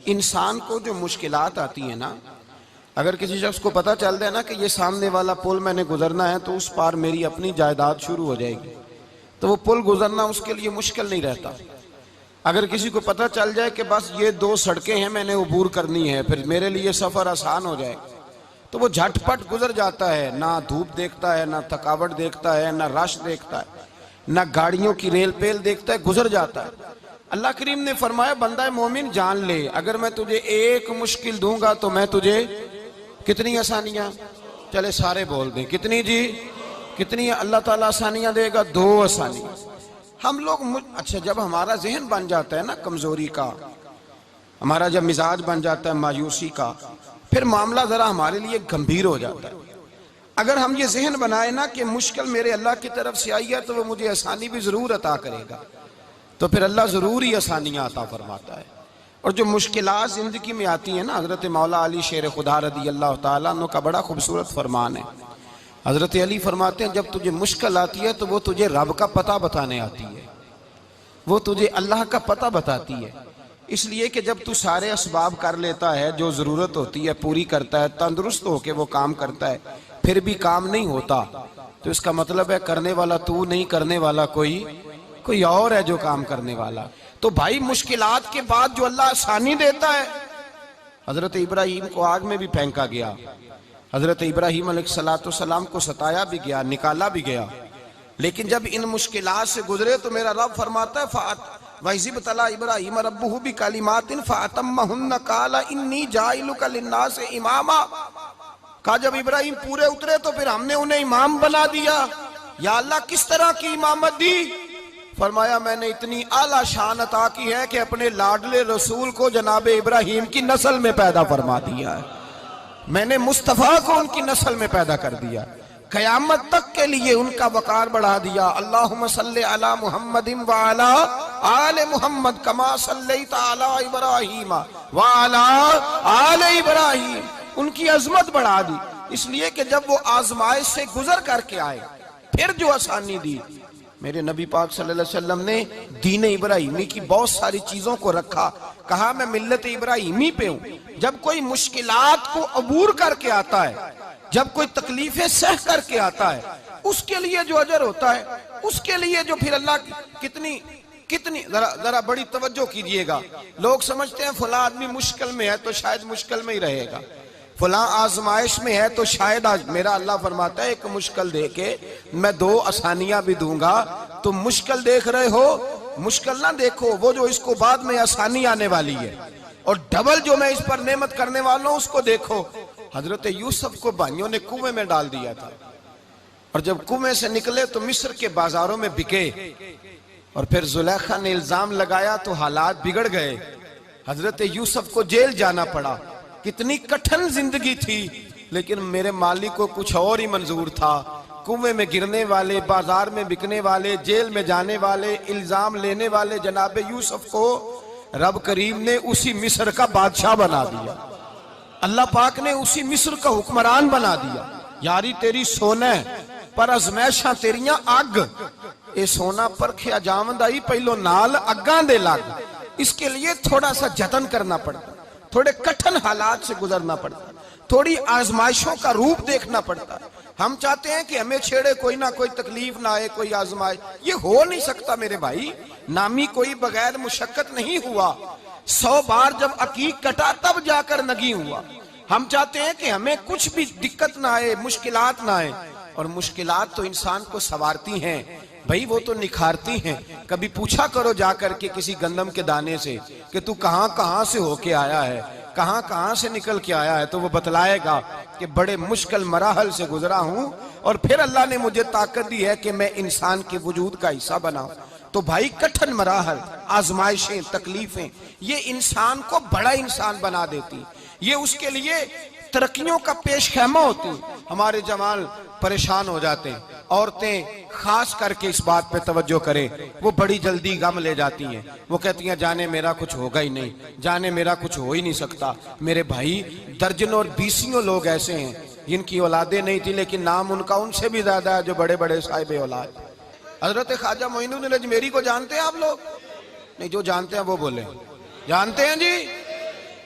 انسان کو جو مشکلات آتی ہیں نا، اگر کسی شخص کو پتہ چل جائے نا کہ یہ سامنے والا پل میں نے گزرنا ہے تو اس پار میری اپنی جائیداد شروع ہو جائے گی، تو وہ پل گزرنا اس کے لیے مشکل نہیں رہتا۔ اگر کسی کو پتہ چل جائے کہ بس یہ 2 سڑکیں ہیں میں نے عبور کرنی ہے، پھر میرے لیے سفر آسان ہو جائے، تو وہ جھٹ پٹ گزر جاتا ہے، نہ دھوپ دیکھتا ہے، نہ تھکاوٹ دیکھتا ہے، نہ رش دیکھتا ہے، نہ گاڑیوں کی ریل پیل دیکھتا ہے، گزر جاتا ہے۔ اللہ کریم نے فرمایا بندہ مومن جان لے، اگر میں تجھے ایک مشکل دوں گا تو میں تجھے کتنی آسانیاں، چلے سارے بول دیں کتنی جی، کتنی اللہ تعالیٰ آسانیاں دے گا؟ 2 آسانیاں۔ ہم لوگ اچھا جب ہمارا ذہن بن جاتا ہے نا کمزوری کا، ہمارا جب مزاج بن جاتا ہے مایوسی کا، پھر معاملہ ذرا ہمارے لیے گمبھیر ہو جاتا ہے۔ اگر ہم یہ ذہن بنائے نا کہ مشکل میرے اللہ کی طرف سے آئی ہے تو وہ مجھے آسانی بھی ضرور عطا کرے گا، تو پھر اللہ ضرور ہی آسانیاں عطا فرماتا ہے۔ اور جو مشکلات زندگی میں آتی ہیں نا، حضرت مولا علی شیر خدا رضی اللہ تعالیٰ عنہ کا بڑا خوبصورت فرمان ہے۔ حضرت علی فرماتے ہیں جب تجھے مشکل آتی ہے تو وہ تجھے رب کا پتہ بتانے آتی ہے، وہ تجھے اللہ کا پتہ بتاتی ہے، اس لیے کہ جب تو سارے اسباب کر لیتا ہے، جو ضرورت ہوتی ہے پوری کرتا ہے، تندرست ہو کے وہ کام کرتا ہے، پھر بھی کام نہیں ہوتا، تو اس کا مطلب ہے کرنے والا تو نہیں، کرنے والا کوئی اور ہے جو کام کرنے والا۔ تو بھائی مشکلات کے بعد جو اللہ آسانی دیتا ہے، حضرت ابراہیم کو آگ میں بھی پھینکا گیا، حضرت ابراہیم علیہ السلام کو ستایا بھی گیا، نکالا بھی گیا، لیکن جب ان مشکلات سے گزرے تو میرا رب فرماتا ہے وَإِذِ ابْتَلَىٰ إِبْرَاهِيمَ رَبُّهُ بِكَلِمَاتٍ فَأَتَمَّهُنَّ قَالَ إِنِّي جَاعِلُكَ لِلنَّاسِ إِمَامًا۔ کہا جب ابراہیم پورے اترے تو پھر ہم نے انہیں امام بنا دیا۔ یا اللہ کس طرح کی امامت دی؟ فرمایا میں نے اتنی اعلیٰ شان عطا کی ہے کہ اپنے لاڈلے رسول کو جناب ابراہیم کی نسل میں پیدا فرما دیا ہے، میں نے مصطفیٰ کو ان کی نسل میں پیدا کر دیا، قیامت تک کے لیے ان کا وقار بڑھا دیا۔ اللہم صلی علی محمد وعلی آل محمد کما صلیت علی ابراہیم وعلی آل ابراہیم، ان کی عظمت بڑھا دی، اس لیے کہ جب وہ آزمائش سے گزر کر کے آئے پھر جو آسانی دی۔ میرے نبی پاک صلی اللہ علیہ وسلم نے دین ابراہیمی کی بہت ساری چیزوں کو رکھا، کہا میں ملت ابراہیمی پہ ہوں۔ جب کوئی مشکلات کو عبور کر کے آتا ہے، جب کوئی تکلیفیں سہ کر کے آتا ہے، اس کے لیے جو اجر ہوتا ہے، اس کے لیے جو پھر اللہ کتنی ذرا بڑی توجہ کیجئے گا۔ لوگ سمجھتے ہیں فلاں آدمی مشکل میں ہے تو شاید مشکل میں ہی رہے گا، فلاں آزمائش میں ہے تو شاید میرا اللہ فرماتا ہے ایک مشکل دے کے میں 2 آسانیاں بھی دوں گا۔ تم مشکل دیکھ رہے ہو، مشکل نہ دیکھو، وہ جو اس کو بعد میں آسانی آنے والی ہے، اور ڈبل جو میں اس پر نعمت کرنے والا ہوں اس کو دیکھو۔ حضرت یوسف کو بھائیوں نے کنویں میں ڈال دیا تھا، اور جب کنویں سے نکلے تو مصر کے بازاروں میں بکے، اور پھر زلیخا نے الزام لگایا تو حالات بگڑ گئے، حضرت یوسف کو جیل جانا پڑا۔ کتنی کٹھن زندگی تھی، لیکن میرے مالک کو کچھ اور ہی منظور تھا۔ کنویں میں گرنے والے، بازار میں بکنے والے، جیل میں جانے والے، الزام لینے والے جناب یوسف کو رب کریم نے اسی مصر کا بادشاہ بنا دیا، اللہ پاک نے اسی مصر کا حکمران بنا دیا۔ یاری تیری سونا پر ازمیشاں تیریاں اگ، اے سونا پرکھیا جاوندائی پہلو نال اگاں دے لگ، اس کے لیے تھوڑا سا جتن کرنا پڑتا، تھوڑے کٹھن حالات سے گزرنا پڑتا، تھوڑی آزمائشوں کا روپ دیکھنا پڑتا۔ ہم چاہتے ہیں کہ ہمیں چھیڑے کوئی نہ کوئی تکلیف نہ آئے، کوئی آزمائش، یہ ہو نہیں سکتا میرے بھائی، نامی کوئی بغیر مشقت نہیں ہوا، 100 بار جب عقیق کٹا تب جا کر نگی ہوا۔ ہم چاہتے ہیں کہ ہمیں کچھ بھی دقت نہ آئے، مشکلات نہ آئے، اور مشکلات تو انسان کو سنوارتی ہیں بھائی، وہ تو نکھارتی ہیں۔ کبھی پوچھا کرو جا کر کے کسی گندم کے دانے سے کہ تو کہاں سے ہو کے آیا ہے، کہاں سے نکل کے آیا ہے، تو وہ بتلائے گا کہ بڑے مشکل مراحل سے گزرا ہوں، اور پھر اللہ نے مجھے طاقت دی ہے کہ میں انسان کے وجود کا حصہ بناؤں۔ تو بھائی کٹھن مراحل، آزمائشیں، تکلیفیں، یہ انسان کو بڑا انسان بنا دیتی، یہ اس کے لیے ترقیوں کا پیش خیمہ ہوتی۔ ہمارے جوان پریشان ہو جاتے ہیں، عورتیں خاص کر کے اس بات پہ توجہ کریں، وہ بڑی جلدی غم لے جاتی ہیں، وہ کہتی ہیں جانے میرا کچھ ہوگا ہی نہیں، جانے میرا کچھ ہو ہی نہیں سکتا۔ میرے بھائی درجنوں اور بیسیوں لوگ ایسے ہیں جن کی اولادیں نہیں تھی، لیکن نام ان کا ان سے بھی زیادہ ہے جو بڑے بڑے صاحب اولاد۔ حضرت خواجہ معین الدین اجمیری کو جانتے ہیں آپ لوگ؟ نہیں، جو جانتے ہیں وہ بولیں، جانتے ہیں جی؟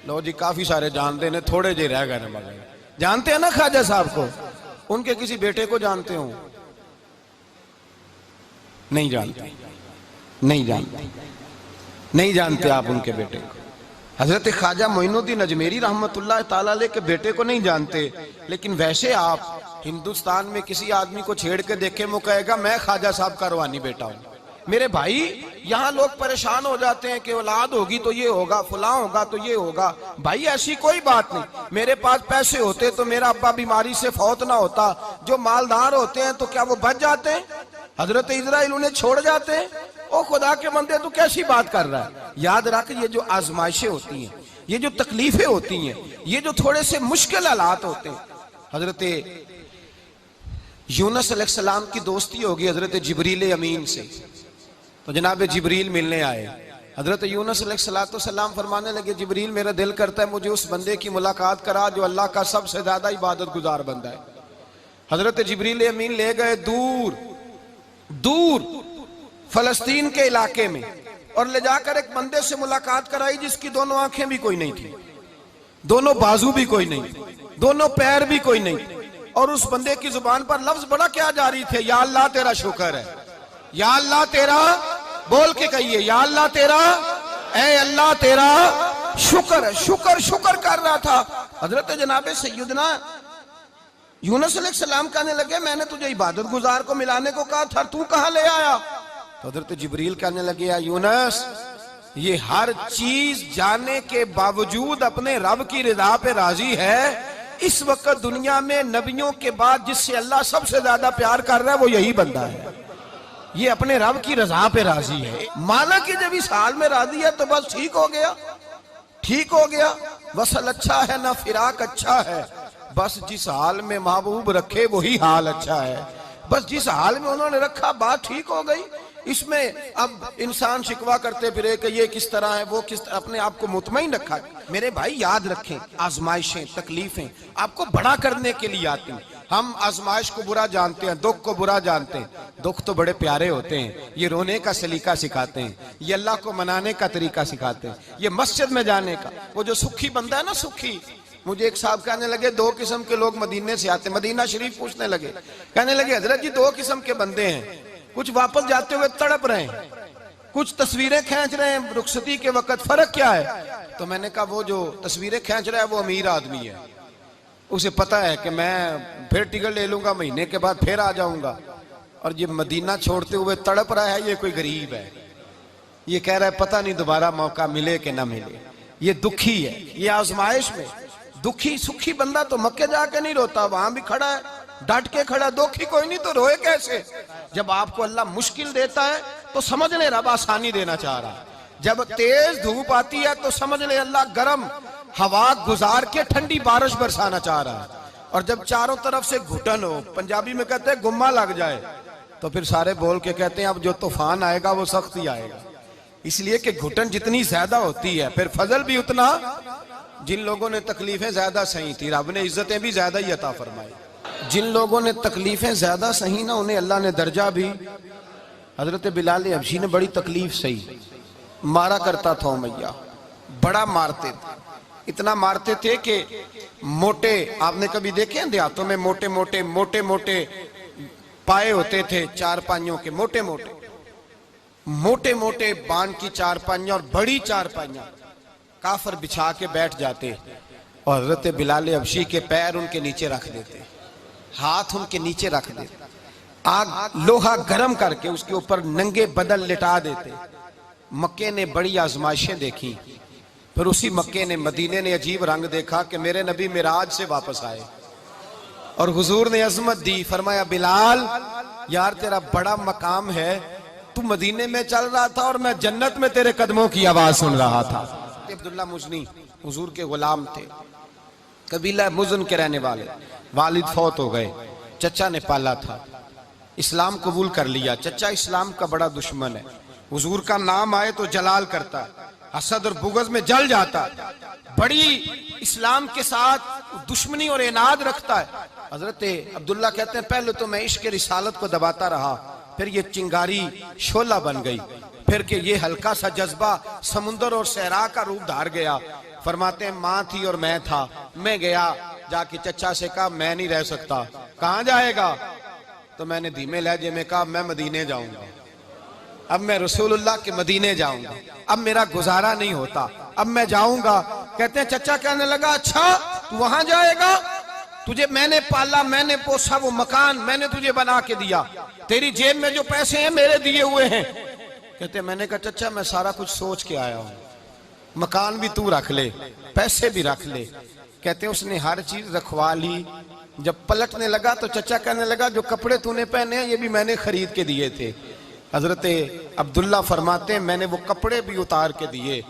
لو جی کافی سارے جانتے ہیں، تھوڑے جے رہ گئے مگر جانتے ہیں نا خواجہ صاحب کو؟ ان کے کسی بیٹے کو جانتے ہوں؟ نہیں جانتے، نہیں جانتے، نہیں جانتے آپ ان کے بیٹے کو۔ حضرت خواجہ معین الدین اجمیری رحمت اللہ تعالیٰ علیہ کے بیٹے کو نہیں جانتے، لیکن ویسے آپ ہندوستان میں کسی آدمی کو چھیڑ کے دیکھیں وہ کہے گا میں خواجہ صاحب کا روحانی بیٹا ہوں۔ میرے بھائی یہاں لوگ پریشان ہو جاتے ہیں کہ اولاد ہوگی تو یہ ہوگا، فلاں ہوگا تو یہ ہوگا۔ بھائی ایسی کوئی بات نہیں، میرے پاس پیسے ہوتے تو میرا ابا بیماری سے فوت نہ ہوتا۔ جو مالدار ہوتے ہیں تو کیا وہ بچ جاتے ہیں؟ حضرت اسرائیل انہیں چھوڑ جاتے ہیں؟ او خدا کے بندے تو کیسی بات کر رہا ہے؟ یاد رکھ، یہ جو آزمائشیں ہوتی ہیں، یہ جو تکلیفیں ہوتی ہیں، یہ جو تھوڑے سے مشکل حالات ہوتے ہیں۔ حضرت یونس علیہ السلام کی دوستی ہوگی حضرت جبریل امین سے، تو جناب جبریل ملنے آئے۔ حضرت یونس علیہ السلام فرمانے لگے جبریل میرا دل کرتا ہے مجھے اس بندے کی ملاقات کرا جو اللہ کا سب سے زیادہ عبادت گزار بندہ ہے۔ حضرت جبریل امین لے گئے دور دور فلسطین کے علاقے میں، اور لے جا کر ایک بندے سے ملاقات کرائی جس کی دونوں آنکھیں بھی کوئی نہیں تھی، دونوں بازو بھی کوئی نہیں، دونوں پیر بھی کوئی نہیں، اور اس بندے کی زبان پر لفظ بڑا کیا جاری تھے، یا اللہ تیرا شکر ہے، یا اللہ تیرا، بول کے کہیے یا اللہ تیرا، اے اللہ تیرا شکر ہے۔ شکر شکر کر رہا تھا۔ حضرت جناب سیدنا یونس علیہ السلام کہنے لگے میں نے تجھے عبادت گزار کو ملانے کو کہا تھا، تو کہاں لے آیا؟ تو حضرت جبریل کہنے لگے یا یونس، یہ ہر چیز جانے کے باوجود اپنے رب کی رضا پہ راضی ہے۔ اس وقت دنیا میں نبیوں کے بعد جس سے اللہ سب سے زیادہ پیار کر رہا ہے وہ یہی بندہ ہے، یہ اپنے رب کی رضا پہ راضی ہے۔ مانا کہ جب اس حال میں راضی ہے تو بس ٹھیک ہو گیا، ٹھیک ہو گیا۔ وصل اچھا ہے نہ فراق اچھا ہے، بس جس حال میں محبوب رکھے وہی حال اچھا ہے۔ بس جس حال میں انہوں نے رکھا بات ٹھیک ہو گئی۔ اس میں اب انسان شکوا کرتے پھرے کہ یہ کس طرح ہے وہ کس طرح، اپنے آپ کو مطمئن رکھا۔ میرے بھائی یاد رکھیں آزمائشیں تکلیفیں آپ کو بڑا کرنے کے لیے آتی ہیں۔ ہم آزمائش کو برا جانتے ہیں، دکھ کو برا جانتے ہیں۔ دکھ تو بڑے پیارے ہوتے ہیں، یہ رونے کا سلیقہ سکھاتے ہیں، یہ اللہ کو منانے کا طریقہ سکھاتے ہیں، یہ مسجد میں جانے کا۔ وہ جو سکھی بندہ ہے نا سکھی، مجھے ایک صاحب کہنے لگے دو قسم کے لوگ مدینے سے آتے ہیں، مدینہ شریف پوچھنے لگے، کہنے لگے حضرت جی دو قسم کے بندے ہیں، کچھ واپس جاتے ہوئے تڑپ رہے ہیں، کچھ تصویریں کھینچ رہے ہیں رخصتی کے وقت، فرق کیا ہے؟ تو میں نے کہا وہ جو تصویریں کھینچ رہا ہے وہ امیر آدمی ہے، اسے پتا ہے کہ میں پھر ٹکٹ لے لوں گا مہینے کے بعد پھر آ جاؤں گا، اور یہ مدینہ چھوڑتے ہوئے تڑپ رہا ہے یہ کوئی غریب ہے، یہ کہہ رہا ہے پتہ نہیں دوبارہ موقع ملے کہ نہ ملے، یہ دکھی ہے۔ یہ آزمائش میں دکھی سکھی بندہ تو مکے جا کے نہیں روتا، وہاں بھی کھڑا ہے ڈٹ کے کھڑا، دکھی کوئی نہیں تو روئے کیسے؟ جب آپ کو اللہ مشکل دیتا ہے تو سمجھ لیں رب آسانی دینا چاہ رہا ہے، جب تیز دھوپ آتی ہے تو سمجھ لیں اللہ گرم ہوا گزار کے ٹھنڈی بارش برسانا چاہ رہا ہے، اور جب چاروں طرف سے گھٹن ہو، پنجابی میں کہتے ہیں گمہ لگ جائے، تو پھر سارے بول کے کہتے ہیں اب جو طوفان آئے گا وہ سخت ہی آئے گا۔ اس لیے کہ گھٹن جتنی زیادہ ہوتی ہے پھر فضل بھی اتنا۔ جن لوگوں نے تکلیفیں زیادہ سہی تھی رب نے عزتیں بھی زیادہ ہی عطا فرمائی، جن لوگوں نے تکلیفیں زیادہ سہی نا انہیں اللہ نے درجہ بھی۔ حضرت بلال حبشی نے بڑی تکلیف سہی، مارا کرتا تھا امیہ، بڑا مارتے تھے، اتنا مارتے تھے کہ موٹے، آپ نے کبھی دیکھے ہیں دیہاتوں میں موٹے موٹے پائے ہوتے تھے چار پائیوں کے، موٹے موٹے بان کی چار پائیاں اور بڑی چار پائیاں کافر بچھا کے بیٹھ جاتے، اور حضرت بلال حبشی کے پیر ان کے نیچے رکھ دیتے، ہاتھ ان کے نیچے رکھ دیتے، آگ لوہا گرم کر کے اس کے اوپر ننگے بدن لٹا دیتے۔ مکے نے بڑی آزمائشیں دیکھی، پھر اسی مکے نے مدینے نے عجیب رنگ دیکھا کہ میرے نبی معراج سے واپس آئے، اور حضور نے عظمت دی، فرمایا بلال یار تیرا بڑا مقام ہے، تو مدینے میں چل رہا تھا اور میں جنت میں تیرے قدموں کی آواز سن رہا تھا۔ عبداللہ مزنی حضور کے غلام تھے، قبیلہ مزن کے رہنے والے، والد فوت ہو گئے، چچا نے پالا تھا، اسلام قبول کر لیا۔ چچا اسلام کا بڑا دشمن ہے، حضور کا نام آئے تو جلال کرتا، حسد اور بغض میں جل جاتا، بڑی اسلام کے ساتھ دشمنی اور عناد رکھتا ہے۔ حضرت عبداللہ کہتے ہیں پہلے تو میں عشق رسالت کو دباتا رہا، پھر یہ چنگاری شعلہ بن گئی، پھر کہ یہ ہلکا سا جذبہ سمندر اور صحرا کا روپ دھار گیا، فرماتے ہیں ماں تھی اور میں تھا، میں گیا جا کے چچا سے کہا میں نہیں رہ سکتا، کہاں جائے گا؟ تو میں نے دھیمے لہجے میں کہا میں مدینے جاؤں گا، اب میں رسول اللہ کے مدینے جاؤں گا، اب میرا گزارا نہیں ہوتا، اب میں جاؤں گا۔ کہتے ہیں چچا کہنے لگا اچھا تو وہاں جائے گا؟ تجھے میں نے پالا، میں نے پوسا، وہ مکان میں نے تجھے بنا کے دیا، تیری جیب میں جو پیسے ہیں میرے دیے ہوئے ہیں۔ کہتے ہیں میں نے کہا چچا میں سارا کچھ سوچ کے آیا ہوں، مکان بھی تو رکھ لے، پیسے بھی رکھ لے۔ کہتے ہیں اس نے ہر چیز رکھوا لی۔ جب پلٹنے لگا تو چچا کہنے لگا جو کپڑے تو نے پہنے ہیں یہ بھی میں نے خرید کے دیے تھے۔ حضرت عبداللہ فرماتے ہیں میں نے وہ کپڑے بھی اتار کے دیے،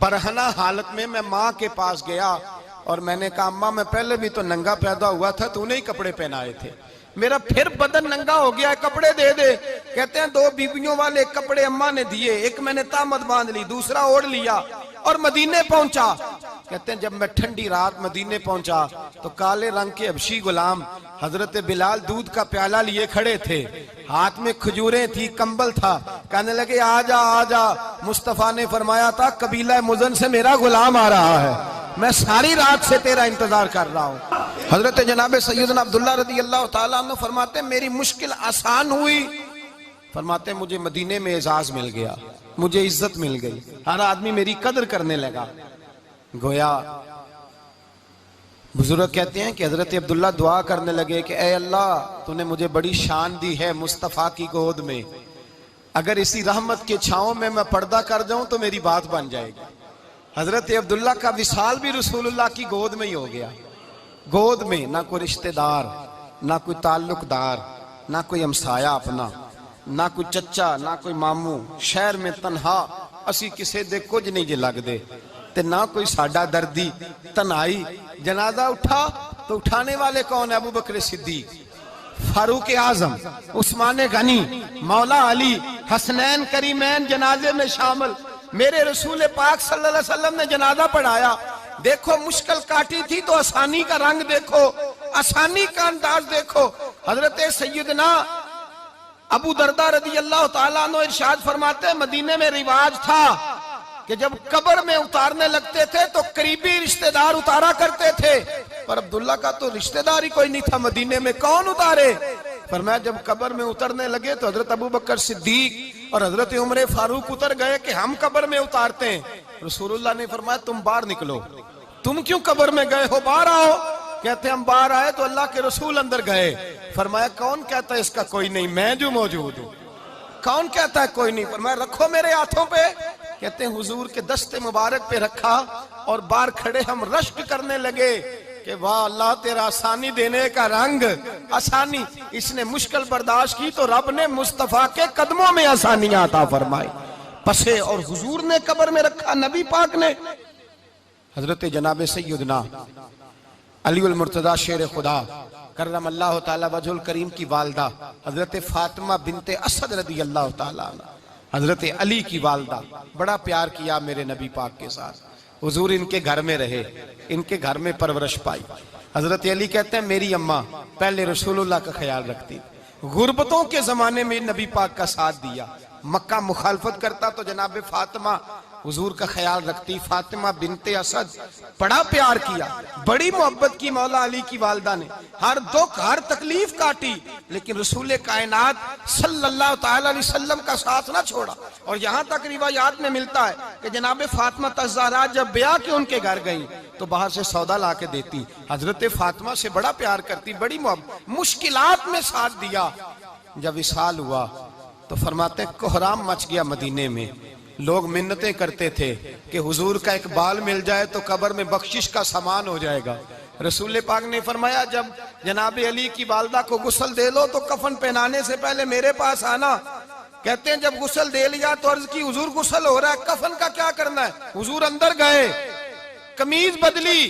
برہنہ حالت میں ماں کے پاس گیا اور میں نے کہا اماں میں پہلے بھی تو ننگا پیدا ہوا تھا، تو نے ہی کپڑے پہنائے تھے، میرا پھر بدن ننگا ہو گیا ہے، کپڑے دے دے۔ کہتے ہیں 2 بیویوں والے کپڑے اماں نے دیے، ایک میں نے تامت باندھ لی، دوسرا اوڑھ لیا اور مدینے پہنچا۔ کہتے ہیں جب میں ٹھنڈی رات مدینے پہنچا تو کالے رنگ کے حبشی غلام حضرت بلال دودھ کا پیالہ لیے کھڑے تھے، ہاتھ میں کھجوریں تھی، کمبل تھا، کہنے لگے آجا آجا۔ مصطفیٰ نے فرمایا تھا قبیلہ مزن سے میرا غلام آ رہا ہے، میں ساری رات سے تیرا انتظار کر رہا ہوں۔ حضرت جناب سیدنا عبداللہ رضی اللہ تعالیٰ عنہ فرماتے ہیں میری مشکل آسان ہوئی، فرماتے ہیں مجھے مدینے میں اعزاز مل گیا، مجھے عزت مل گئی، ہر آدمی میری قدر کرنے لگا۔ گویا بزرگ کہتے ہیں کہ حضرت عبداللہ دعا کرنے لگے کہ اے اللہ تو نے مجھے بڑی شان دی ہے مصطفیٰ کی گود میں، اگر اسی رحمت کے چھاؤں میں پردہ کر جاؤں تو میری بات بن جائے گی۔ حضرت عبداللہ کا وصال بھی رسول اللہ کی گود میں ہی ہو گیا، گود میں، نہ کوئی رشتہ دار، نہ کوئی تعلق دار، نہ کوئی ہمسایا اپنا، نہ کوئی چچا، نہ کوئی ماموں، شہر میں تنہا اسی کسے دے کچھ نہیں جے لگ دے تے نہ کوئی ساڈا دردی، تنہائی۔ جنازہ اٹھا تو اٹھانے والے کون ہیں؟ ابو بکر صدیق، فاروق اعظم، عثمان غنی، مولا علی، حسنین کریمین جنازے میں شامل۔ میرے رسول پاک صلی اللہ علیہ وسلم نے جنازہ پڑھایا، دیکھو مشکل کاٹی تھی تو آسانی کا رنگ دیکھو، آسانی کا انداز دیکھو۔ حضرت سیدنا ابو دردہ رضی اللہ تعالیٰ عنہ ارشاد فرماتے ہیں مدینے میں رواج تھا کہ جب قبر میں اتارنے لگتے تھے تو قریبی رشتہ دار اتارا کرتے تھے، پر عبداللہ کا تو رشتہ دار ہی کوئی نہیں تھا مدینے میں، کون اتارے؟ فرمایا جب قبر میں اترنے لگے تو حضرت ابو بکر صدیق اور حضرت عمر فاروق اتر گئے کہ ہم قبر میں اتارتے ہیں۔ رسول اللہ نے فرمایا تم باہر نکلو، تم کیوں قبر میں گئے ہو، باہر آؤ۔ کہتے ہیں ہم باہر آئے تو اللہ کے رسول اندر گئے، فرمایا کون کہتا ہے اس کا کوئی نہیں، میں جو موجود ہوں، کون کہتا ہے کوئی نہیں؟ فرمایا رکھو میرے ہاتھوں پہ۔ کہتے ہیں حضور کے دست مبارک پہ رکھا اور باہر کھڑے ہم رشک کرنے لگے کہ واہ اللہ تیرا آسانی دینے کا رنگ، آسانی۔ اس نے مشکل برداشت کی تو رب نے مصطفیٰ کے قدموں میں آسانیاں عطا فرمائی، پسے اور حضور نے قبر میں رکھا، نبی پاک نے۔ حضرت جناب سیدنا علی المرتضی شیر خدا کرم اللہ تعالی وجہ الکریم کی والدہ حضرت فاطمہ بنت اسد رضی اللہ تعالیٰ عنہ، حضرت علی کی والدہ، بڑا پیار کیا میرے نبی پاک کے ساتھ، حضور ان کے گھر میں رہے، ان کے گھر میں پرورش پائی۔ حضرت علی کہتے ہیں میری اماں پہلے رسول اللہ کا خیال رکھتی، غربتوں کے زمانے میں نبی پاک کا ساتھ دیا، مکہ مخالفت کرتا تو جناب فاطمہ حضور کا خیال رکھتی، فاطمہ بنت اسد، بڑا پیار کیا، بڑی محبت کی مولا علی کی والدہ نے، ہر دکھ ہر تکلیف کاٹی، لیکن رسول کائنات صلی اللہ تعالی علیہ وسلم کا ساتھ نہ چھوڑا۔ اور یہاں تک روایات میں ملتا ہے کہ جناب فاطمہ الزہرا جب بیعہ کے ان کے گھر گئی تو باہر سے سودا لا کے دیتی، حضرت فاطمہ سے بڑا پیار کرتی، بڑی محبت، مشکلات میں ساتھ دیا۔ جب وصال ہوا تو فرماتے ہیں کوہرام مچ گیا مدینے میں، لوگ منتیں کرتے تھے کہ حضور کا ایک بال مل جائے تو قبر میں بخشش کا سامان ہو جائے گا۔ رسول پاک نے فرمایا جب جناب علی کی والدہ کو غسل دے لو تو کفن پہنانے سے پہلے میرے پاس آنا۔ کہتے ہیں جب غسل دے لیا تو عرض کی حضور غسل ہو رہا ہے، کفن کا کیا کرنا ہے؟ حضور اندر گئے، قمیض بدلی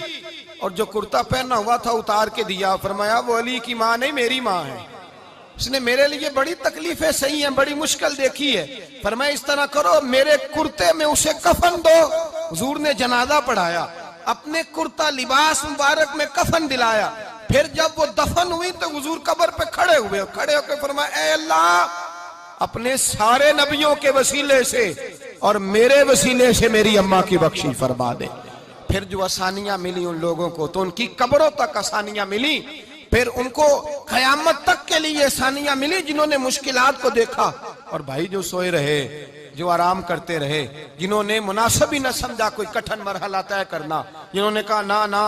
اور جو کرتا پہنا ہوا تھا اتار کے دیا، فرمایا وہ علی کی ماں نہیں میری ماں ہے، اس نے میرے لیے بڑی تکلیفیں صحیح ہیں، بڑی مشکل دیکھی ہے، فرمایا اس طرح کرو میرے کرتے میں اسے کفن دو۔ حضور نے جنازہ پڑھایا، اپنے کرتا لباس مبارک میں کفن دلایا، پھر جب وہ دفن ہوئی تو حضور قبر پہ کھڑے ہوئے، کھڑے ہو کے فرمایا اے اللہ اپنے سارے نبیوں کے وسیلے سے اور میرے وسیلے سے میری اماں کی بخشش فرما دے۔ پھر جو آسانیاں ملی ان لوگوں کو تو ان کی قبروں تک آسانیاں ملی، پھر ان کو قیامت تک کے لیے آسانیاں ملی جنہوں نے مشکلات کو دیکھا۔ اور بھائی جو سوئے رہے، جو آرام کرتے رہے، جنہوں نے مناسب ہی نہ سمجھا کوئی کٹھن مرحلہ طے کرنا، جنہوں نے کہا نا نا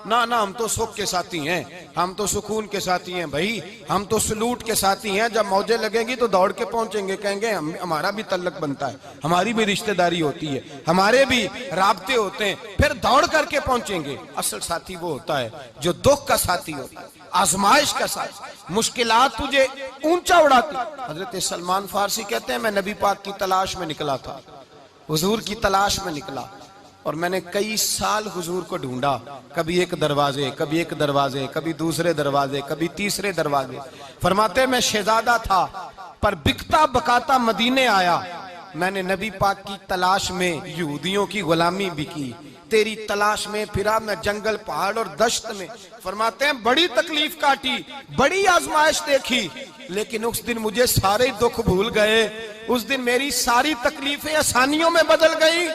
نا نا ہم تو سکھ کے ساتھی ہیں، ہم تو سکون کے ساتھی ہیں، بھائی ہم تو سلوٹ کے ساتھی ہیں، جب موجیں لگیں گی تو دوڑ کے پہنچیں گے، کہیں گے ہمارا بھی تعلق بنتا ہے، ہماری بھی رشتہ داری ہوتی ہے، ہمارے بھی رابطے ہوتے ہیں، پھر دوڑ کر کے پہنچیں گے۔ اصل ساتھی وہ ہوتا ہے جو دکھ کا ساتھی ہوتا ہے، آزمائش کا ساتھ، مشکلات تجھے اونچا اڑاتی۔ حضرت سلمان فارسی کہتے ہیں میں نبی پاک کی تلاش میں نکلا تھا، حضور کی تلاش میں نکلا، اور میں نے کئی سال حضور کو ڈھونڈا، کبھی ایک دروازے، کبھی ایک دروازے، کبھی دوسرے دروازے، کبھی تیسرے دروازے۔ فرماتے ہیں میں شہزادہ تھا پر بکتا بکاتا مدینے آیا، میں نے نبی پاک کی تلاش میں یہودیوں کی غلامی بھی کی، تیری تلاش میں پھرا میں جنگل پہاڑ اور دشت میں۔ فرماتے ہیں بڑی تکلیف کاٹی، بڑی آزمائش دیکھی، لیکن اس دن مجھے سارے دکھ بھول گئے، اس دن میری ساری تکلیفیں آسانیوں میں بدل گئی،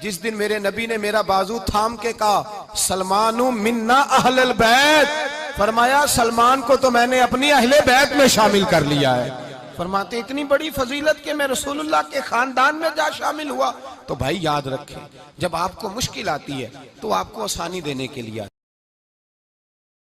جس دن میرے نبی نے میرا بازو تھام کے کہا سلمانو منا اہل البیت، فرمایا سلمان کو تو میں نے اپنی اہل بیت میں شامل کر لیا ہے۔ فرماتے اتنی بڑی فضیلت کہ میں رسول اللہ کے خاندان میں جا شامل ہوا۔ تو بھائی یاد رکھیں جب آپ کو مشکل آتی ہے تو آپ کو آسانی دینے کے لیے